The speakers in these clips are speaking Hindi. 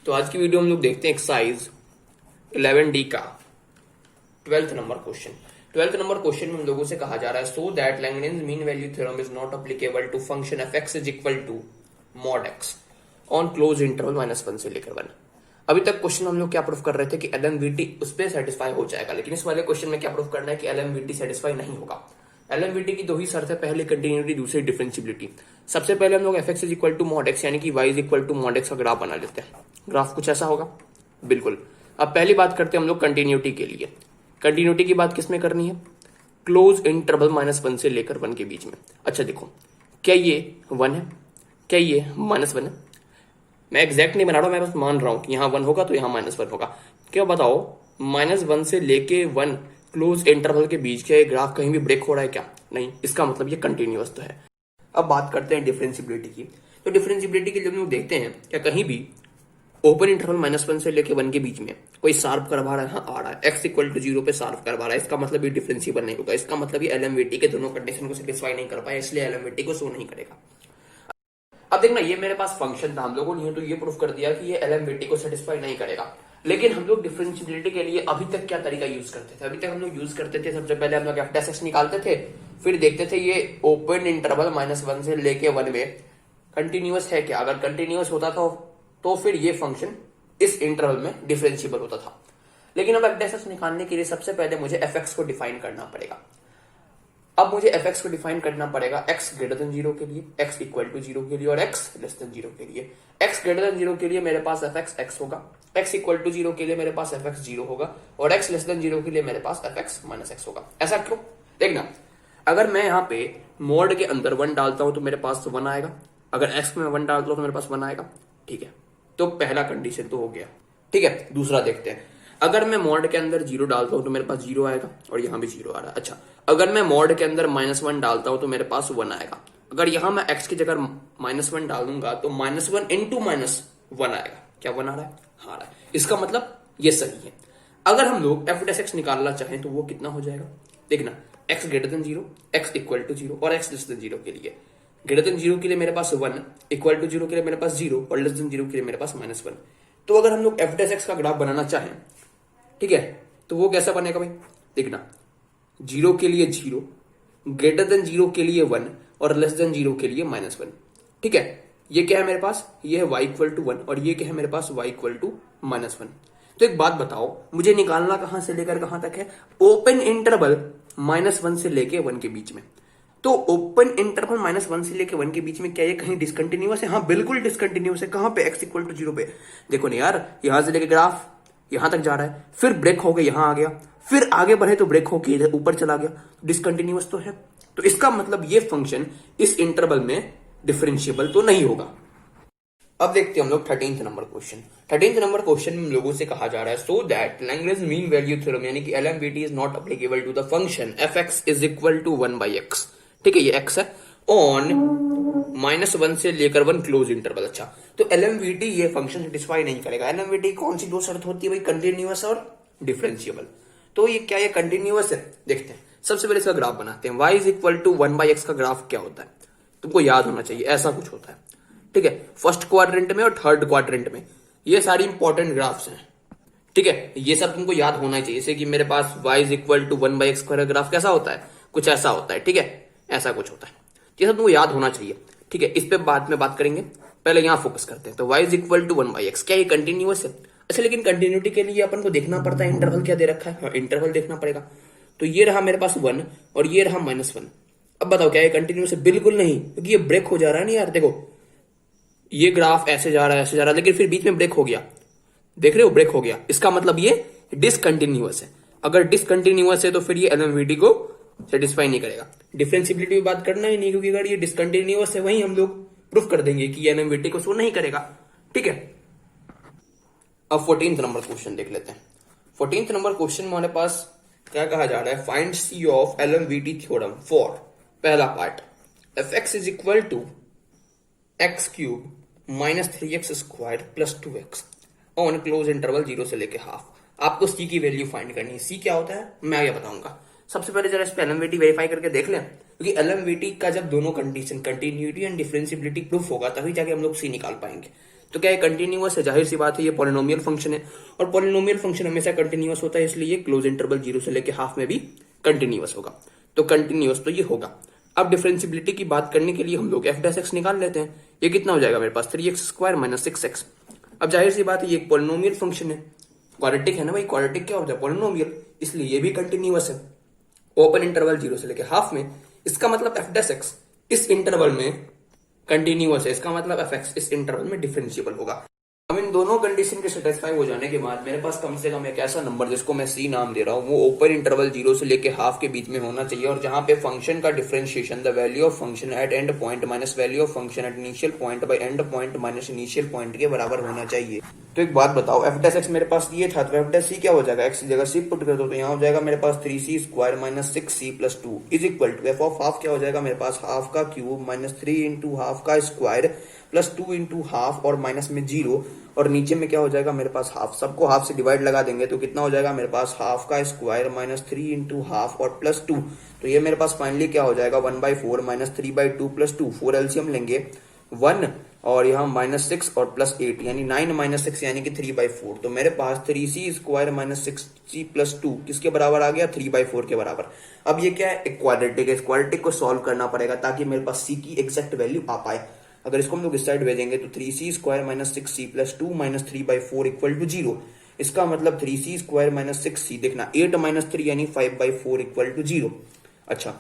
तो आज की वीडियो हम लोग देखते हैं एक्सरसाइज 11D का 12th number question. 12th number question में हम लोगों से कहा जा रहा है so that Lagrange's mean value theorem is not applicable to function f x is equal to mod x on close interval -1 से लेकर 1। अभी तक क्वेश्चन हम लोग क्या प्रूफ कर रहे थे कि LMVT उस पर सेटिस्फाई हो जाएगा, लेकिन इस वाले क्वेश्चन में क्या प्रूफ करना है कि LMVT सेटिस्फाई नहीं होगा। LMVT की दो ही शर्त है, पहले कंटिन्यूटी, दूसरी डिफरेंशियबिलिटी। सबसे पहले हम लोग F x is equal to mod X यानी कि Y is equal to mod X का ग्राफ बना लेते हैं। ग्राफ कुछ ऐसा होगा, बिल्कुल। अब पहली बात करते हैं हम लोग कंटिन्यूटी के लिए। कंटिन्यूटी की बात किसमें करनी है? क्लोज इंटरवल -1 से लेकर 1 के बीच में। अच्छा देखो, क्या ये 1 है, क्या ये -1 है? मैं एग्जैक्ट नहीं बना रहा हूं, मैं बस मान रहा हूं कि यहाँ 1 होगा तो यहाँ -1 होगा। क्या बताओ, -1 से लेके 1 क्लोज इंटरवल के बीच के ग्राफ कहीं भी ब्रेक हो रहा है क्या? नहीं, इसका मतलब ये कंटिन्यूअस तो है। अब बात करते हैं डिफरेंशियबिलिटी की। तो डिफरेंशियबिलिटी के लिए हम लोग देखते हैं क्या कहीं भी ओपन इंटरवल -1 से लेके 1 के बीच में कोई शार्प कर्व आ रहा है? हाँ आ रहा है, x इक्वल टू 0 पे शार्प कर्व आ रहा है। इसका मतलब ये डिफरेंशिएबल नहीं होगा, इसका मतलब ये LMVT के दोनों कंडीशन को सेटिस्फाई नहीं कर पाए, इसलिए LMVT को शो नहीं करेगा। अब देखना, ये मेरे पास फंक्शन था, हम लोगों ने तो ये प्रूफ कर दिया कि ये LMVT को सेटिस्फाई नहीं करेगा। लेकिन हम लोग डिफरेंशियबिलिटी के लिए अभी तक क्या तरीका यूज करते थे? अभी तक हम लोग यूज करते थे, सबसे पहले हम लोग f' निकालते थे, फिर देखते थे ये ओपन इंटरवल -1 से लेके 1 में कंटिन्यूअस है क्या। अगर कंटिन्यूअस होता था तो फिर ये फंक्शन इस इंटरवल में डिफरेंशिएबल होता था। लेकिन अब f' निकालने के लिए सबसे पहले मुझे fx को डिफाइन करना पड़ेगा। अब मुझे fx को डिफाइन करना पड़ेगा x ग्रेटर देन 0 के लिए, x इक्वल टू 0 के लिए और x लेस देन 0 के लिए। x ग्रेटर देन 0 के लिए मेरे पास fx x होगा, x इक्वल टू 0 के लिए मेरे पास fx 0 होगा और x लेस देन 0 के लिए मेरे पास fx -x होगा। ऐसा क्यों? देखना, अगर मैं यहाँ पे मोड के अंदर 1 डालता हूं तो मेरे पास 1 आएगा, अगर x में 1 डालता हूं तो मेरे पास 1 आएगा। ठीक है, तो पहला कंडीशन तो हो गया। ठीक है, दूसरा देखते हैं। अगर मैं मॉड के अंदर 0 डालता हूं तो मेरे पास 0 आएगा और यहां भी 0 आ रहा है। अच्छा, अगर मैं मॉड के अंदर -1 डालता हूं तो मेरे पास 1 आएगा। अगर यहां मैं x की जगह -1 डालूंगा तो -1 इंटू -1 आएगा। क्या 1 आ रहा है? हाँ आ रहा है। इसका मतलब ये सही है। अगर हम लोग f' निकालना चाहें तो वो कितना हो जाएगा? देखना, x greater than 0, x equal to 0 और x लेस देन 0 के लिए। ग्रेटर देन 0 के लिए मेरे पास 1, इक्वल टू 0 के लिए मेरे पास 0 और लेस देन 0 के लिए मेरे पास -1। तो अगर हम लोग f' का ग्राफ बनाना चाहें, ठीक है, तो वो कैसा बनेगा भाई? देखना, 0 के लिए 0, ग्रेटर देन 0 के लिए 1 और लेस देन 0 के लिए -1। ठीक है, ये क्या है मेरे पास? ये है y इक्वल टू 1 और ये क्या है मेरे पास? y equal to -1। तो एक बात बताओ, मुझे निकालना कहां से लेकर कहां तक है? ओपन इंटरवल -1 से लेके 1 के बीच में। तो ओपन इंटरवल -1 से लेके 1 के बीच में क्या ये कहीं डिसकंटिन्यूअस है? हाँ बिल्कुल डिसकंटिन्यूअस है। कहां पे? x इक्वल टू 0 पे। देखो ना यार, यहां से लेके ग्राफ यहां तक जा रहा है, फिर ब्रेक हो गया, यहां आ गया, फिर आगे बढ़े तो ब्रेक होके इधर ऊपर चला गया, डिसकंटिन्यूअस तो है। तो इसका मतलब ये फंक्शन इस इंटरवल में डिफरेंशिएबल तो नहीं होगा। अब देखते हैं हम लोग 13th number question. 13th number question में लोगों से कहा जा रहा है so that language mean value theorem यानी कि LMVT is not applicable to the function fx is equal to 1/x। ठीक है, ये x है, ऑन -1 से लेकर 1 क्लोज इंटरवल। अच्छा, तो LMVT ये फंक्शन सेटिस्फाई नहीं करेगा। LMVT कौन सी दो शर्त होती है भाई? कंटिन्यूअस और डिफरेंशिएबल। तो ये क्या, ये कंटिन्यूअस है? देखते हैं, सबसे पहले इसका ग्राफ बनाते हैं। y is equal to 1/x का ग्राफ क्या होता है? तुमको याद होना चाहिए, ऐसा कुछ होता है। ठीक है, फर्स्ट क्वाड्रेंट में और थर्ड क्वाड्रेंट में ये सारी इंपॉर्टेंट ग्राफ्स हैं। ठीक है, ये सब तुमको याद होना चाहिए। जैसे कि मेरे पास y is equal to 1/x का ग्राफ कैसा होता है? कुछ ऐसा होता है। ठीक है, ऐसा कुछ होता है, ये सब तुमको याद होना चाहिए। ठीक है, इस पे बाद में बात करेंगे, पहले यहां फोकस करते हैं। तो y is equal to 1/x, क्या ये कंटिन्यूअस है? अच्छा, लेकिन कंटिन्यूटी के लिए अपन को देखना पड़ता है इंटरवल क्या दे रखा है। हाँ, इंटरवल देखना पड़ेगा। तो ये रहा मेरे पास 1 और ये रहा -1। अब बताओ क्या ये कंटिन्यूअस है? बिल्कुल नहीं, क्योंकि ये ब्रेक हो जा रहा है ना यार। देखो, ये ग्राफ ऐसे जा रहा है, ऐसे जा रहा है, लेकिन फिर बीच में ब्रेक हो गया। देख रहे हो, ब्रेक हो गया। इसका मतलब ये डिसकंटिन्यूअस है। अगर डिसकंटिन्यूअस है तो फिर ये LMVT को सेटिस्फाई नहीं करेगा। डिफरेंशिएबिलिटी की बात करना ही नहीं, क्योंकि अगर ये डिसकंटिन्यूअस है वही हम लोग प्रूफ कर देंगे कि LMVT को शो नहीं करेगा। ठीक है, अब 14th नंबर क्वेश्चन देख लेते हैं। 14th नंबर क्वेश्चन में हमारे पास क्या कहा जा रहा है? Find C of LMVT theorem for, पहला part, fx is equal to x cube -3x² plus 2x on close interval 0 से लेके हाफ। आपको C की वैल्यू फाइंड करनी है। C क्या होता है मैं आगे बताऊंगा। सबसे पहले जरा इस पे LMVT वेरीफाई करके देख लें, क्योंकि LMVT का जब दोनों condition continuity and differentiability proof होगा तभी जाके हम लोग C निकाल पाएंगे। तो क्या ये कंटिन्यूअस है? जाहिर सी बात है ये पॉलिनोमियल फंक्शन है, और पॉलिनोमियल फंक्शन हमेशा कंटिन्यूअस होता है, इसलिए ये क्लोज इंटरवल 0 से लेके हाफ में भी कंटिन्यूअस होगा। तो कंटिन्यूअस तो ये होगा। अब डिफरेंशियबिलिटी की बात करने के लिए हम लोग f' निकाल लेते हैं। ये कितना हो जाएगा मेरे पास 3x² - 6x। अब जाहिर सी बात है ये एक पॉलिनोमियल फंक्शन है, क्वाड्रेटिक है ना भाई, क्वाड्रेटिक क्या होता है? पॉलिनोमियल, इसलिए ये भी कंटिन्यूअस है ओपन इंटरवल 0 से लेके हाफ में। इसका मतलब f' इस इंटरवल में कंटिन्यूअस है, इसका मतलब fx इस इंटरवल में डिफरेंशिएबल होगा। हम इन दोनों कंडीशन के सेटिस्फाई हो जाने के बाद मेरे पास कम से कम एक ऐसा नंबर जिसको मैं c नाम दे रहा हूँ, वो ओपन इंटरवल 0 से लेके हाफ के बीच में होना चाहिए, और जहां पे फंक्शन का differentiation the value of function at end point minus value of function at initial point by end point minus initial point के बराबर होना चाहिए। तो एक बात बताओ, f' मेरे पास ये था, तो f' क्या हो जाएगा? x की जगह c पुट कर दो, तो यहाँ हो जाएगा मेरे पास 3c² - 6c + 2 is equal to f of half क्या हो जाएगा मेरे पास? हाफ का क्यूब माइनस 3 इंटू हाफ का स्क्वायर प्लस 2 इंटू हाफ और माइनस में 0, और नीचे में क्या हो जाएगा मेरे पास? हाफ। सबको हाफ से डिवाइड लगा देंगे तो कितना हो जाएगा मेरे पास? हाफ का स्क्वायर माइनस 3 इंटू हाफ और प्लस 2। तो ये मेरे पास फाइनली क्या हो जाएगा? 1/4 माइनस 3/2 प्लस 2। 4 एलसीएम लेंगे 1 और यहाँ -6 और प्लस 8 यानी 9 - 6 यानी कि 3/4। तो मेरे पास 3c² - 6c + 2 किसके बराबर आ गया? 3/4 के बराबर। अब ये क्या है? एक क्वाड्रेटिक है, इस क्वाड्रेटिक को सॉल्व करना पड़ेगा ताकि मेरे पास c की एग्जैक्ट वैल्यू आ पाए। अगर इसको हम लोग इस साइड भेजेंगे तो 3c² - 6c + 2 - 3/4 = 0। इसका मतलब 3c² - 6c, देखना 8 - 3 यानी 5/4 = 0। अच्छा,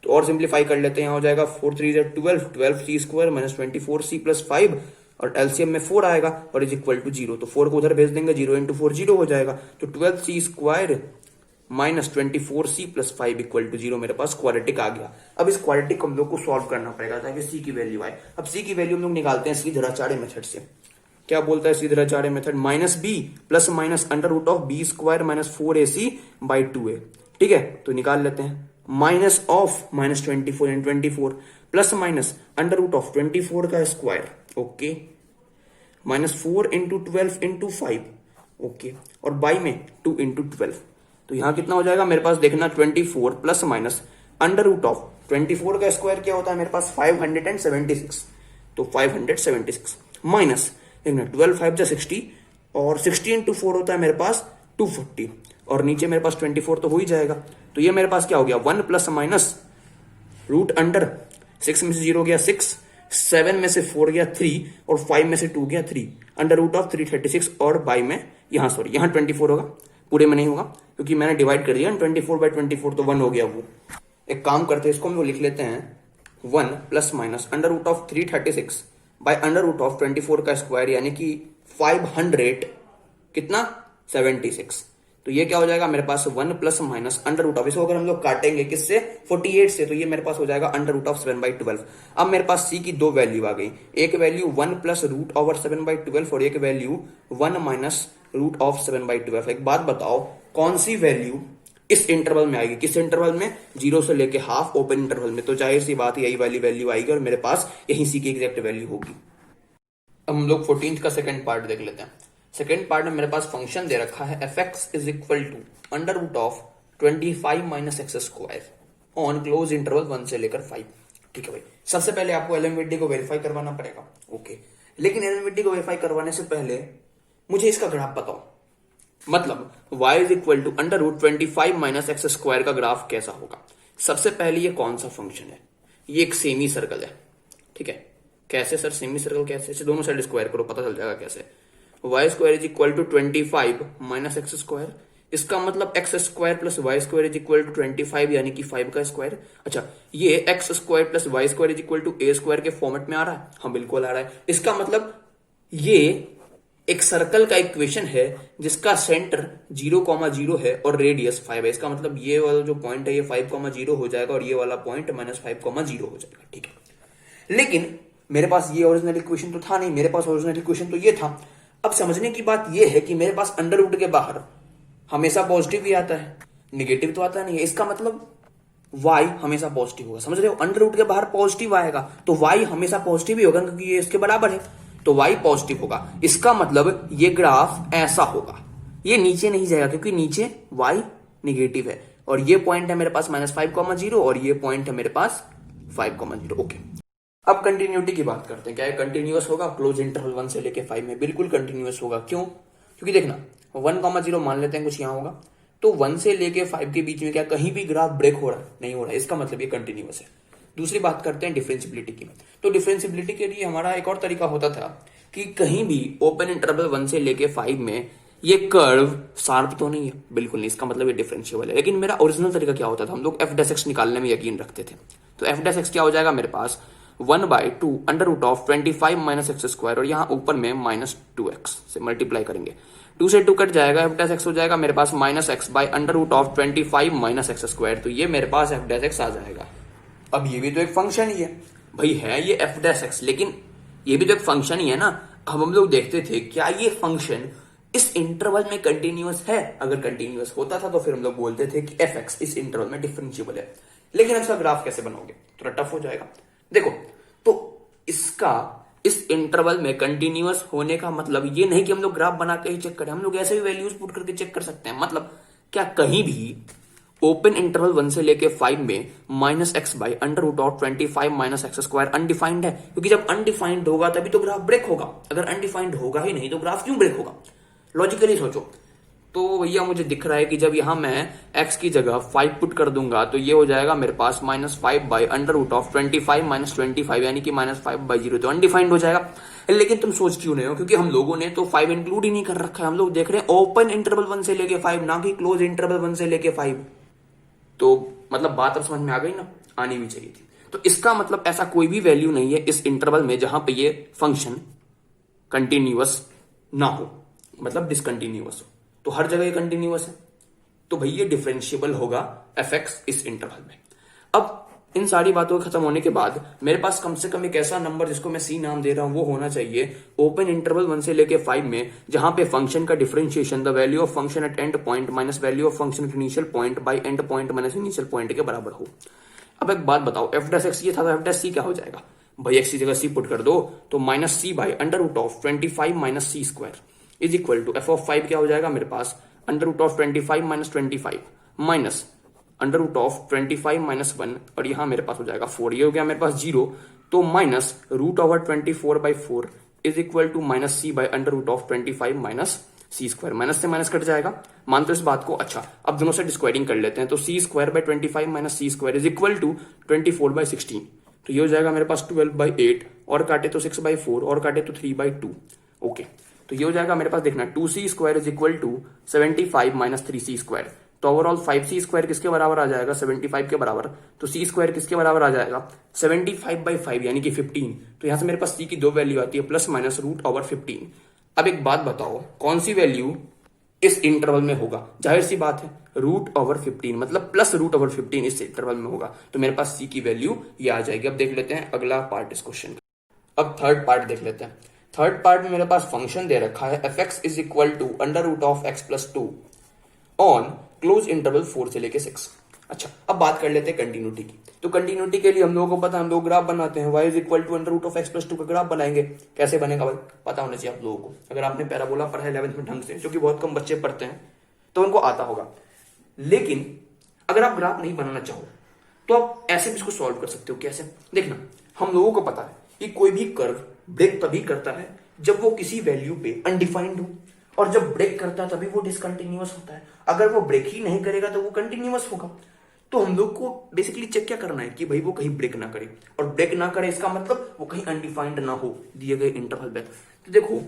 तो और सिंप्लीफाई कर लेते हैं। यहाँ हो जाएगा 4 3 12, 12c² - 24c + 5, और एलसीएम में 4 आएगा और इज इक्वल टू 0। तो 4 को उधर भेज देंगे, 0 × 4 0 हो जाएगा। तो 12c² - 24c + 5 = 0 मेरे पास क्वाड्रेटिक आ गया। अब इस क्वाड्रेटिक को हम लोग को सॉल्व करना पड़ेगा ताकि c की वैल्यू आए। अब c की वैल्यू हम लोग निकालते हैं सीधराचार्य मेथड से। क्या बोलता है सीधराचार्य मेथड? -b + (b² - 4ac/2a। ठीक है, तो निकाल लेते हैं। माइनस ऑफ -24 × 24 प्लस माइनस √24 का स्क्वायर, ओके, -4 × 12 × 5, ओके, और बाई में 2 × 12। तो यहां कितना हो जाएगा मेरे पास? देखना 24 प्लस माइनस √24 का स्क्वायर क्या होता है मेरे पास? 576। तो 576 माइनस देखना 12 5 जा 60, और 60 × 4 होता है मेरे पास 240, और नीचे मेरे पास 24 तो हो ही जाएगा। तो ये मेरे पास क्या हो गया? 1 प्लस माइनस √6 में से 0 गया 6, 7 में से 4 गया 3, और 5 में से 2 गया 3, √336, और बाई में यहाँ 24 होगा, पूरे में नहीं होगा क्योंकि मैंने डिवाइड कर दिया 24/24, तो 1 हो गया वो। एक काम करते हैं, इसको हम लोग लिख लेते हैं 1 प्लस माइनस √336 बाय √24 का स्क्वायर यानी कि 500 कितना? 76। तो ये क्या हो जाएगा मेरे पास? 1 प्लस माइनस √, इसको अगर हम लोग काटेंगे किससे? 48 से, तो ये मेरे पास हो जाएगा √7/12। अब मेरे पास c की दो वैल्यू आ गई, एक वैल्यू 1 प्लस √7/12 और एक वैल्यू 1 माइनस √7/12। एक बात बताओ, कौन सी वैल्यू इस इंटरवल में आएगी? किस इंटरवल में? 0 से लेके हाफ ओपन इंटरवल में। तो जाहिर सी बात यही वाली वैल्यू आएगी और मेरे पास यही c की एग्जैक्ट वैल्यू होगी। अब हम लोग 14th का सेकंड पार्ट देख लेते हैं। सेकेंड पार्ट में मेरे पास फंक्शन दे रखा है fx = √25 - x² on close interval 1 से लेकर 5। ठीक है भाई, सबसे पहले आपको एलएमवीडी को वेरीफाई करवाना पड़ेगा, ओके। लेकिन एलएमवीडी को वेरीफाई करवाने से पहले मुझे इसका ग्राफ बताओ, मतलब y = √25 - x² का ग्राफ कैसा होगा। सबसे पहले ये कौन सा फंक्शन है? ये एक सेमी सर्कल है, ठीक है। कैसे सर सेमी सर्कल कैसे? दोनों साइड स्क्वायर करो, पता चल जाएगा कैसे। y² = 25 - x², इसका मतलब x² + y² = 25 यानी कि 5 का स्क्वायर। अच्छा, ये x² + y² = a² के फॉर्मेट में आ रहा है? हाँ बिल्कुल आ रहा है। इसका मतलब ये एक सर्कल का इक्वेशन है जिसका सेंटर 0,0 है और रेडियस 5 है। इसका मतलब ये वाला जो पॉइंट है ये 5,0 हो जाएगा और ये वाला पॉइंट -5,0 हो जाएगा, ठीक है। लेकिन मेरे पास ये ओरिजिनल इक्वेशन तो था नहीं, मेरे पास ओरिजिनल इक्वेशन तो ये था। अब समझने की बात ये है कि मेरे पास अंडर रूट के बाहर हमेशा पॉजिटिव ही आता है, निगेटिव तो आता नहीं है। इसका मतलब y हमेशा पॉजिटिव होगा, समझ रहे हो? अंडर रूट के बाहर पॉजिटिव आएगा तो y हमेशा पॉजिटिव ही होगा क्योंकि ये इसके बराबर है, तो y पॉजिटिव होगा। इसका मतलब ये ग्राफ ऐसा होगा, ये नीचे नहीं जाएगा क्योंकि नीचे y निगेटिव है, और ये पॉइंट है मेरे पास -5,0 और ये पॉइंट है मेरे पास 5,0, ओके। अब कंटिन्यूटी की बात करते हैं, क्या कंटिन्यूअस होगा क्लोज इंटरवल 1 से लेके 5 में? बिल्कुल कंटिन्यूअस होगा। क्यों? क्योंकि देखना 1,0 मान लेते हैं कुछ यहाँ होगा, तो 1 से लेके 5 के बीच में क्या कहीं भी ग्राफ ब्रेक हो रहा है? नहीं हो रहा है, इसका मतलब ये कंटिन्यूअस है। दूसरी बात करते हैं डिफरेंशिबिलिटी की। तो डिफरेंशिबिलिटी के लिए हमारा एक और तरीका होता था कि कहीं भी ओपन इंटरवल 1 से लेके 5 में ये कर्व शार्प तो नहीं है, बिल्कुल नहीं, इसका मतलब ये डिफरेंशिएबल है। लेकिन मेरा ओरिजिनल तरीका क्या होता था, हम लोग एफ डैश एक्स निकालने में यकीन रखते थे। तो एफ डैश एक्स क्या हो जाएगा मेरे पास, 1/2 under root of 25 minus X square, और यहाँ ऊपर में -2x से मल्टीप्लाई करेंगे, 2 से 2 कट जाएगा, एफ डैश एक्स हो जाएगा मेरे पास -x by under root of 25 minus X square. तो ये मेरे पास एफ डैश एक्स आ जाएगा। अब ये भी तो एक फंक्शन ही है भाई, है ये एफ डैश एक्स, लेकिन ये भी तो एक फंक्शन ही है ना। अब हम लोग देखते थे क्या ये फंक्शन इस इंटरवल में कंटिन्यूअस है? अगर कंटिन्यूअस होता था तो फिर हम लोग बोलते थे कि एफ एक्स इस इंटरवल में डिफरेंशिएबल है। लेकिन इसका ग्राफ कैसे बनाओगे? थोड़ा टफ हो जाएगा। देखो, तो इसका इस इंटरवल में कंटिन्यूअस होने का मतलब ये नहीं कि हम लोग ग्राफ बना के ही चेक करें, हम लोग ऐसे भी वैल्यूज पुट करके चेक कर सकते हैं। मतलब क्या कहीं भी ओपन इंटरवल 1 से लेके 5 में -x by under root of 25 minus X square undefined है? क्योंकि जब अनडिफाइंड होगा तभी तो ग्राफ ब्रेक होगा। अगर अनडिफाइंड होगा ही नहीं तो ग्राफ क्यों ब्रेक होगा? लॉजिकली सोचो। तो भैया मुझे दिख रहा है कि जब यहां मैं x की जगह 5 पुट कर दूंगा तो ये हो जाएगा मेरे पास -5 by under root of 25 minus 25, यानी कि -5/0, तो अनडिफाइंड हो जाएगा। लेकिन तुम सोच क्यों नहीं हो? क्योंकि हम लोगों ने तो 5 इंक्लूड ही नहीं कर रखा है। हम लोग देख रहे हैं ओपन इंटरवल 1 से लेके 5, ना कि क्लोज इंटरवल 1 से लेके 5। तो मतलब बात अब समझ में आ गई ना? आनी भी चाहिए थी। तो इसका मतलब ऐसा कोई भी वैल्यू नहीं है इस इंटरवल में जहां पे ये फंक्शन कंटिन्यूअस ना हो, मतलब डिसकंटिन्यूअस हो। तो हर जगह ये कंटिन्यूअस है, तो भाई ये डिफरेंशिएबल होगा एफ एक्स इस इंटरवल में। अब इन सारी बातों के खत्म होने के बाद मेरे पास कम से कम एक ऐसा नंबर जिसको मैं सी नाम दे रहा हूं वो होना चाहिए ओपन इंटरवल 1 से लेके 5 में, जहां पे फंक्शन का differentiation the value of function at end point minus value of function at initial point by end point minus initial point के बराबर हो। अब एक बात बताओ, एफ डैश एक्स ये था तो एफ डैश सी क्या हो जाएगा? भाई एक्स की जगह सी पुट कर दो, तो -c by under root of 25 minus C square is equal to F of 5 क्या हो जाएगा मेरे पास, under root of 25 minus 25 minus under root of 25 minus 1, और यहां मेरे पास हो जाएगा 4, ये हो गया मेरे पास 0, तो minus root over 24/4 is equal to -c by under root of 25 minus C square. Minus से माइनस कट जाएगा, मानते हो इस बात को? अच्छा, अब दोनों से स्क्वायरिंग कर लेते हैं, तो c square by 25 minus C square is equal to 24/16, तो ये हो जाएगा मेरे पास 12/8, और काटे तो 6/4, और काटे तो 3/2। ओके, तो ये हो जाएगा मेरे पास, देखना 2c square is equal to 75 minus 3c square, तो ओवरऑल 5c स्क्वायर किसके बराबर आ जाएगा? 75 के बराबर। तो c स्क्वायर किसके बराबर आ जाएगा? 75/5 यानी कि 15। तो यहां से मेरे पास c की दो वैल्यू आती है, प्लस माइनस रूट ओवर 15। अब एक बात बताओ, कौन सी वैल्यू इस इंटरवल में होगा? जाहिर सी बात है रूट ओवर 15, मतलब प्लस रूट ओवर 15 इस इंटरवल में होगा। तो मेरे पास c की वैल्यू ये आ जाएगी। अब देख लेते हैं अगला पार्ट इस क्वेश्चन का। अब थर्ड पार्ट देख लेते हैं। थर्ड पार्ट में मेरे पास फंक्शन दे रखा है F x is equal to under root of X plus 2 on close interval 4 से लेके 6। अच्छा, अब बात कर लेते हैं कंटिन्यूटी की। तो कंटिन्यूटी के लिए हम लोगों को पता है, हम लोग ग्राफ बनाते हैं, y is equal to under root of X plus 2 का ग्राफ बनाएंगे। कैसे बनेगा भाई? पता होना चाहिए आप लोगों को। अगर आपने पैराबोला पढ़ा है 11th में ढंग से, जो कि बहुत कम बच्चे पढ़ते हैं, तो उनको आता होगा। लेकिन अगर आप ग्राफ नहीं बनाना चाहो तो आप ऐसे भी इसको सॉल्व कर सकते हो। कैसे? देखना, हम लोगों को पता है कि कोई भी कर्व ब्रेक तभी करता है जब वो किसी वैल्यू पे अनडिफाइंड हो, और जब ब्रेक करता है तभी वो डिसकंटिन्यूअस होता है। अगर वो ब्रेक ही नहीं करेगा तो वो कंटिन्यूअस होगा। तो हम लोग को बेसिकली चेक क्या करना है कि भाई वो कहीं ब्रेक ना करे, और ब्रेक ना करे इसका मतलब वो कहीं अनडिफाइंड ना हो दिए गए इंटरवल में। तो देखो,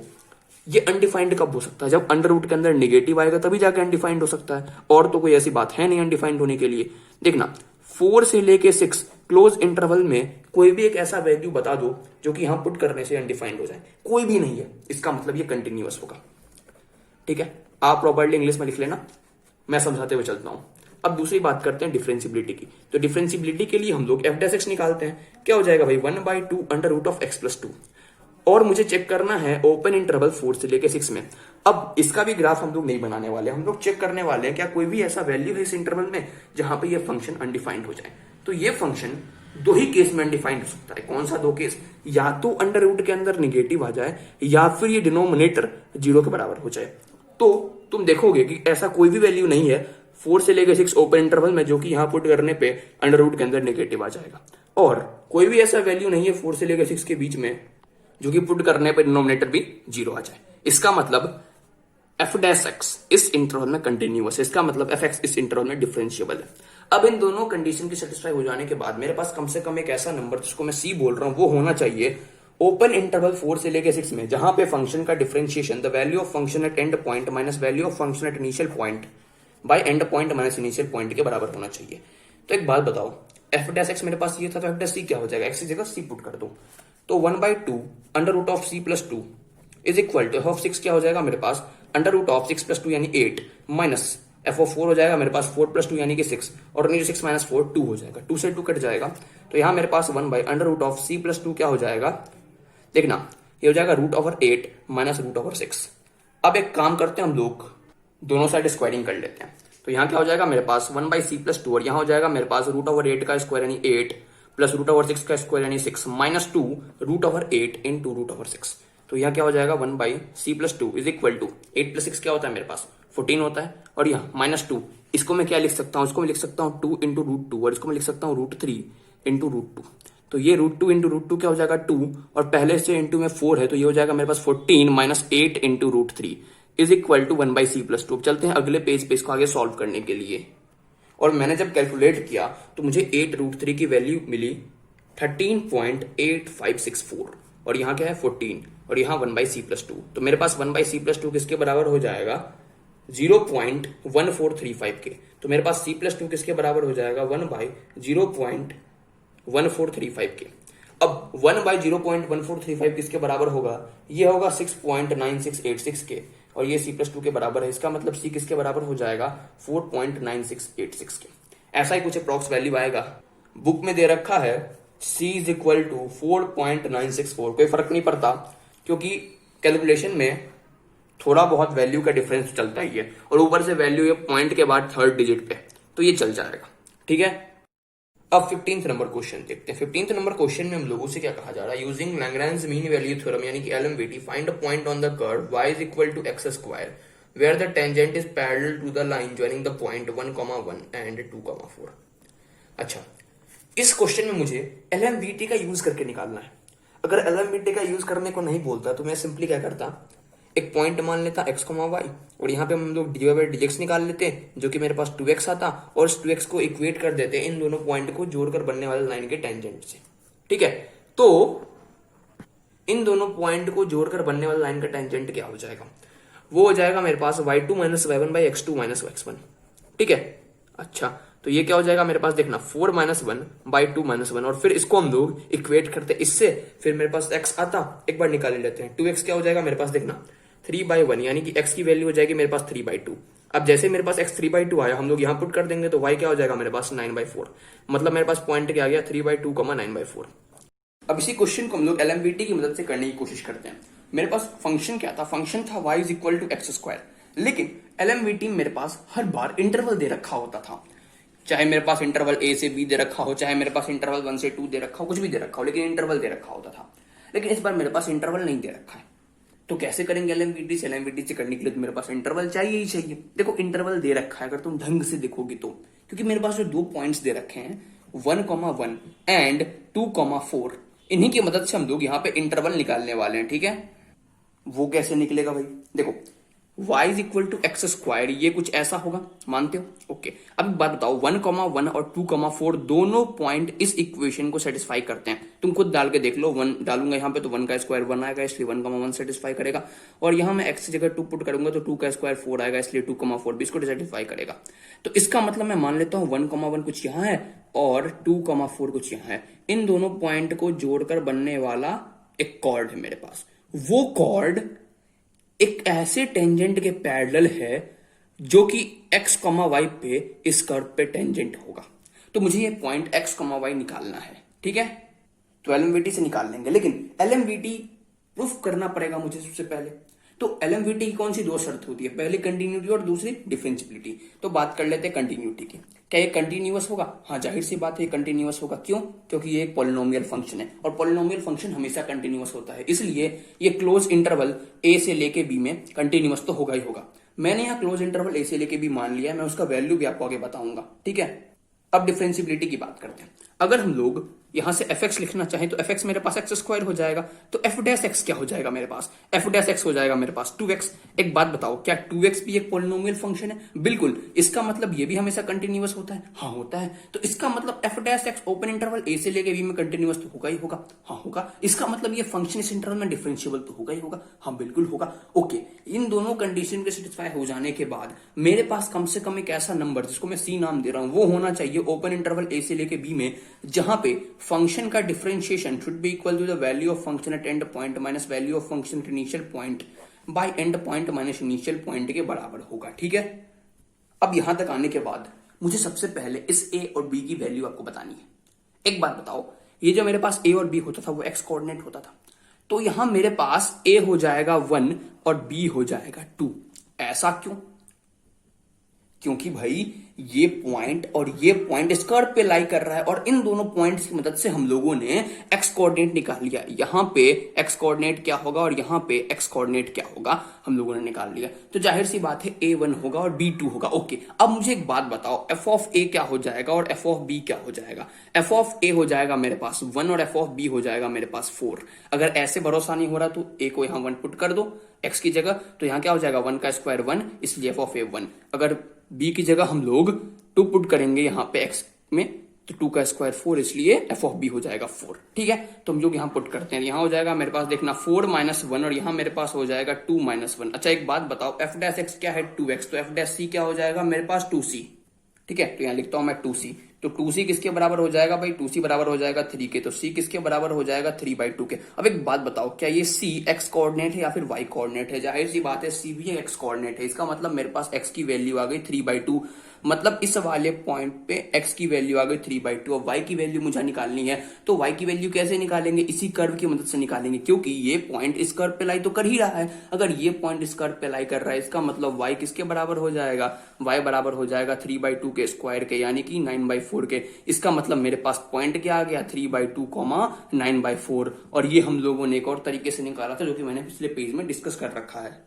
ये अनडिफाइंड कब हो सकता है? जब अंडर रूट के अंदर नेगेटिव आएगा तभी जाके अनडिफाइंड हो सकता है, और तो कोई ऐसी बात है नहीं अनडिफाइंड होने के लिए। देखना, 4 से लेके 6 क्लोज इंटरवल में कोई भी एक ऐसा वैल्यू बता दो जो कि यहां पुट करने से अनडिफाइंड हो जाए। कोई भी नहीं है, इसका मतलब ये कंटिन्यूअस होगा। ठीक है, आप प्रॉपर्ली इंग्लिश में लिख लेना, मैं समझाते हुए चलता हूं। अब दूसरी बात करते हैं डिफरेंशिबिलिटी की। तो डिफरेंशिबिलिटी के लिए हम लोग एफ डैश एक्स निकालते हैं। क्या हो जाएगा भाई? 1/2 under root of X plus 2, और मुझे चेक करना है ओपन इंटरवल 4 से लेके 6 में। अब इसका भी ग्राफ हम लोग नहीं बनाने वाले, हम लोग चेक करने वाले हैं क्या कोई भी ऐसा वैल्यू है इस इंटरवल में जहां पे ये फंक्शन अनडिफाइंड हो जाए। तो ये फंक्शन दो ही केस में अनडिफाइंड हो सकता है। कौन सा दो केस? या तो अंडर रूट के अंदर निगेटिव आ जाए, या फिर ये डिनोमिनेटर 0 के बराबर हो जाए। तो तुम देखोगे कि ऐसा कोई भी वैल्यू नहीं है 4 से लेकर 6 ओपन इंटरवल में जो कि यहां पुट करने पे अंडर रूट के अंदर नेगेटिव आ जाएगा। और कोई भी ऐसा वैल्यू नहीं है 4 से लेकर 6 के बीच में जो कि पुट करने पर डिनोमिनेटर भी 0 आ जाए। इसका मतलब एफ डैश एक्स इस इंटरवल में कंटिन्यूअस है, इसका मतलब एफ एक्स इस इंटरवल में डिफरेंशिएबल है। अब इन दोनों कंडीशन की सेटिस्फाई हो जाने के बाद मेरे पास कम से कम एक ऐसा नंबर जिसको मैं सी बोल रहा हूं वो होना चाहिए ओपन इंटरवल 4 से लेकर 6 में, जहां पे फंक्शन का differentiation the value of function at end point minus value of function at initial point by end point minus initial point के बराबर होना चाहिए। तो एक बात बताओ, एफ डैश एक्स मेरे पास ये था तो एफ डैश सी क्या हो जाएगा, एक्स की जगह सी पुट कर दो तो 1/2 under root of C plus 2 is equal to F of 6 क्या हो जाएगा मेरे पास अंडर रूट ऑफ 6 प्लस 2 यानी 8 माइनस एफ ऑफ 4 हो जाएगा मेरे पास 4 प्लस 2 यानी कि 6 और 6 माइनस 4 2 हो जाएगा, 2 से 2 कट जाएगा तो यहां मेरे पास 1 under root of C plus 2 क्या हो जाएगा, देखना ये हो जाएगा root over 8 minus root over 6। अब एक काम करते हैं हम लोग दोनों साइड स्क्वायरिंग कर लेते हैं तो यहाँ क्या हो जाएगा मेरे पास 1/c प्लस 2 और यहाँ हो जाएगा मेरे पास रूट ओवर 8 का स्क्वायर यानी 8 प्लस रूट ओवर 6 का स्क्वायर यानी 6 minus 2 root over 8 into root over 6। तो यहाँ क्या हो जाएगा 1/c plus 2 is equal to 8 plus 6 क्या होता है मेरे पास 14 होता है और यहाँ माइनस 2, इसको मैं क्या लिख सकता हूँ, इसको मैं लिख सकता हूँ 2 इंटू रूट 2 और इसको मैं लिख सकता हूँ रूट 3 इंटू रूट 2। तो ये रूट 2 इंटू रूट 2 क्या हो जाएगा 2 और पहले से इंटू में 4 है तो ये हो जाएगा मेरे पास 14 minus 8 into root 3 is equal to 1/c plus 2। चलते हैं अगले पेज पे इसको आगे सॉल्व करने के लिए और मैंने जब कैलकुलेट किया तो मुझे 8 रूट 3 की वैल्यू मिली 13.8564 और यहाँ क्या है 14 और यहाँ 1/c प्लस 2। तो मेरे पास 1/c प्लस 2 किसके बराबर हो जाएगा 0.1435 के। तो मेरे पास c प्लस 2 किसके बराबर हो जाएगा 1/0.1435 के। अब 1/0.1435 किसके बराबर होगा, ये होगा 6.9686 के और ये c प्लस 2 के बराबर है, इसका मतलब c किसके बराबर हो जाएगा 4.9686 के। ऐसा ही कुछ अप्रॉक्स वैल्यू आएगा, बुक में दे रखा है c इज इक्वल टू 4.964, कोई फर्क नहीं पड़ता क्योंकि कैलकुलेशन में थोड़ा बहुत वैल्यू का डिफरेंस चलता ही है और ऊपर से वैल्यू ये पॉइंट के बाद थर्ड डिजिट पे तो ये चल जाएगा, ठीक है। अब 15th नंबर क्वेश्चन देखते हैं। 15th नंबर क्वेश्चन में हम लोगों से क्या कहा जा रहा है, using Lagrange mean value theorem यानी कि LMVT find a point on the curve y is equal to x square where the tangent is parallel to the line joining the point 1,1 and 2,4। अच्छा, इस क्वेश्चन में मुझे एलएमवीटी का यूज करके निकालना है। अगर एलएमवीटी का यूज करने को नहीं बोलता तो मैं सिंपली क्या करता, एक पॉइंट मान लेता x, y और यहाँ पे हम लोग dy/dx निकाल लेते हैं जो कि मेरे पास 2x आता और इस 2x को इक्वेट कर देते हैं इन दोनों पॉइंट को जोड़कर बनने वाले लाइन के टेंजेंट से, ठीक है। तो इन दोनों पॉइंट को जोड़कर बनने वाले लाइन का टेंजेंट क्या हो जाएगा, वो हो जाएगा मेरे पास y2 minus y1 by x2 minus x1, ठीक है। अच्छा, तो ये क्या हो जाएगा मेरे पास, देखना 4 माइनस 1 बाई 2 माइनस 1 और फिर इसको हम लोग इक्वेट करते इससे, फिर मेरे पास x आता, एक बार निकाल लेते हैं। 2x क्या हो जाएगा मेरे पास, देखना 3/1 यानी कि x की वैल्यू हो जाएगी मेरे पास 3/2। अब जैसे मेरे पास x 3/2 आया, हम लोग यहाँ पुट कर देंगे तो y क्या हो जाएगा मेरे पास 9/4, मतलब मेरे पास पॉइंट क्या आ गया 3/2, 9/4। अब इसी क्वेश्चन को हम लोग एलएमवीटी की मदद से करने की कोशिश करते हैं। मेरे पास फंक्शन क्या था, फंक्शन था y is equal to x square, लेकिन एलएमवीटी मेरे पास हर बार इंटरवल दे रखा होता था, चाहे मेरे पास इंटरवल a से b दे रखा हो, चाहे मेरे पास इंटरवल 1 से 2 दे रखा हो, कुछ भी दे रखा हो, लेकिन इंटरवल दे रखा होता था। लेकिन इस बार मेरे पास इंटरवल नहीं दे रखा है, तो कैसे करेंगे एलएमवीटी से। एलएमवीटी से करने के लिए तो मेरे पास इंटरवल चाहिए ही चाहिए। देखो इंटरवल दे रखा है अगर तुम ढंग से देखोगे तो, क्योंकि मेरे पास जो दो पॉइंट्स दे रखे हैं 1,1 एंड 2,4, इन्हीं की मदद से हम लोग यहाँ पे इंटरवल निकालने वाले हैं, ठीक है। वो कैसे निकलेगा भाई, देखो y is equal to x square, ये कुछ ऐसा होगा, मानते हो, ओके। अब एक बात बताओ 1,1 और 2,4 दोनों पॉइंट इस इक्वेशन को सेटिस्फाई करते हैं। तुम खुद डाल के देख लो, 1 डालूंगा यहाँ पे तो 1 का स्क्वायर 1 आएगा, इसलिए 1,1 सेटिस्फाई करेगा, और यहाँ मैं x की जगह 2 पुट करूंगा तो 2 का स्क्वायर 4 आएगा, इसलिए 2,4 भी इसको सेटिस्फाई करेगा। तो इसका मतलब मैं मान लेता हूँ 1,1 कुछ यहाँ है और 2,4 कुछ यहाँ है, इन दोनों पॉइंट को जोड़कर बनने वाला एक कॉर्ड है मेरे पास। वो कॉर्ड एक ऐसे टेंजेंट के पैरेलल है जो कि x, y पे इस कर्व पे टेंजेंट होगा। तो मुझे ये पॉइंट x, y निकालना है, ठीक है। तो एलएमवीटी से निकाल लेंगे, लेकिन एलएमवीटी प्रूफ करना पड़ेगा मुझे सबसे पहले। तो एलएमवीटी की कौन सी दो शर्त होती है, पहली कंटिन्यूटी और दूसरी डिफरेंशियबिलिटी। तो बात कर लेते हैं कंटिन्यूटी की। क्या ये कंटिन्यूअस होगा, हाँ जाहिर सी बात है कंटिन्यूअस होगा, क्यों, क्योंकि ये एक पॉलिनोमियल फंक्शन है और पॉलिनोमियल फंक्शन हमेशा कंटिन्यूअस होता है, इसलिए ये क्लोज इंटरवल a से लेके b में कंटिन्यूअस तो होगा ही होगा। मैंने यहाँ क्लोज इंटरवल a से लेके b मान लिया है, मैं उसका वैल्यू भी आपको आगे बताऊंगा, ठीक है। अब डिफरेंशियबिलिटी की बात करते हैं। अगर हम लोग यहां से एफ एक्स लिखना चाहे तो एफ एक्स मेरे पास एक्स स्क्वायर हो जाएगा, तो एफ डैश एक्स क्या हो जाएगा मेरे पास, एफ डैश एक्स हो जाएगा मेरे पास 2x। एक बात बताओ, क्या 2x भी एक पॉलिनोमियल फंक्शन है? बिल्कुल। इसका मतलब ये भी हमेशा कंटिन्यूअस होता है? हाँ होता है। तो इसका मतलब f dash x open interval a से लेके बी में कंटिन्यूअस तो होगा ही होगा। हाँ होगा। इसका मतलब ये फंक्शन इस इंटरवल में डिफरेंशिएबल तो होगा ही होगा। हाँ बिल्कुल होगा। ओके, इन दोनों कंडीशन के सेटिस्फाई हो जाने के बाद मेरे पास कम से कम एक ऐसा नंबर जिसको मैं सी नाम दे रहा हूं वो होना चाहिए ओपन इंटरवल ए से लेके बी में, जहां पे फंक्शन का differentiation should be equal to the value of function at end point minus value of function at initial point by end point minus initial point के बराबर होगा। ठीक है, अब यहां तक आने के बाद मुझे सबसे पहले इस ए और बी की वैल्यू आपको बतानी है। एक बात बताओ, ये जो मेरे पास ए और बी होता था वो एक्स कोऑर्डिनेट होता था, तो यहां मेरे पास ए हो जाएगा 1 और बी हो जाएगा 2। ऐसा क्यों? क्योंकि भाई ये पॉइंट और ये पॉइंट इस कर्व पे लाई कर रहा है और इन दोनों पॉइंट्स की मदद से हम लोगों ने एक्स कोऑर्डिनेट निकाल लिया। यहां पे एक्स कोऑर्डिनेट क्या होगा और यहां पे एक्स कोऑर्डिनेट क्या होगा हम लोगों ने निकाल लिया, तो जाहिर सी बात है A1 होगा और B2 होगा। ओके, अब मुझे एक बात बताओ, एफ ऑफ ए क्या हो जाएगा और एफ ऑफ बी क्या हो जाएगा? एफ ऑफ ए हो जाएगा मेरे पास 1 और एफ ऑफ बी हो जाएगा मेरे पास 4। अगर ऐसे भरोसा नहीं हो रहा तो ए को यहां 1 पुट कर दो एक्स की जगह, तो यहां क्या हो जाएगा 1 का स्क्वायर 1, इसलिए एफ ऑफ ए 1। अगर बी की जगह हम लोग 2 पुट करेंगे यहाँ पे एक्स में, तो 2 का स्क्वायर 4, इसलिए एफ ऑफ बी हो जाएगा 4। ठीक है, तो हम लोग यहाँ पुट करते हैं, यहाँ हो जाएगा मेरे पास देखना 4 माइनस 1 और यहाँ मेरे पास हो जाएगा 2 माइनस 1। अच्छा एक बात बताओ, एफ डैश एक्स क्या है 2x, तो एफ डैश सी क्या हो जाएगा मेरे पास 2c। ठीक है, तो यहाँ लिखता हूं मैं 2c, तो 2c किसके बराबर हो जाएगा भाई, 2c बराबर हो जाएगा 3 के, तो c किसके बराबर हो जाएगा 3/2 के। अब एक बात बताओ, क्या ये c x कोऑर्डिनेट है या फिर y कोऑर्डिनेट है? जाहिर सी बात है c भी x कोऑर्डिनेट है, इसका मतलब मेरे पास x की वैल्यू आ गई 3/2, मतलब इस वाले पॉइंट पे x की वैल्यू आ गई 3/2। अब y की वैल्यू मुझे निकालनी है, तो y की वैल्यू कैसे निकालेंगे? इसी कर्व की मदद से निकालेंगे, क्योंकि ये पॉइंट इस कर्व पे लाई तो कर ही रहा है। अगर ये पॉइंट इस कर्व पे लाई कर रहा है, इसका मतलब y किसके बराबर हो जाएगा, y बराबर हो जाएगा 3/2 के स्क्वायर के, यानी कि 9/4 के। इसका मतलब मेरे पास पॉइंट क्या आ गया 3/2 9/4, और ये हम लोगों ने एक और तरीके से निकाला था जो कि मैंने पिछले पेज में डिस्कस कर रखा है।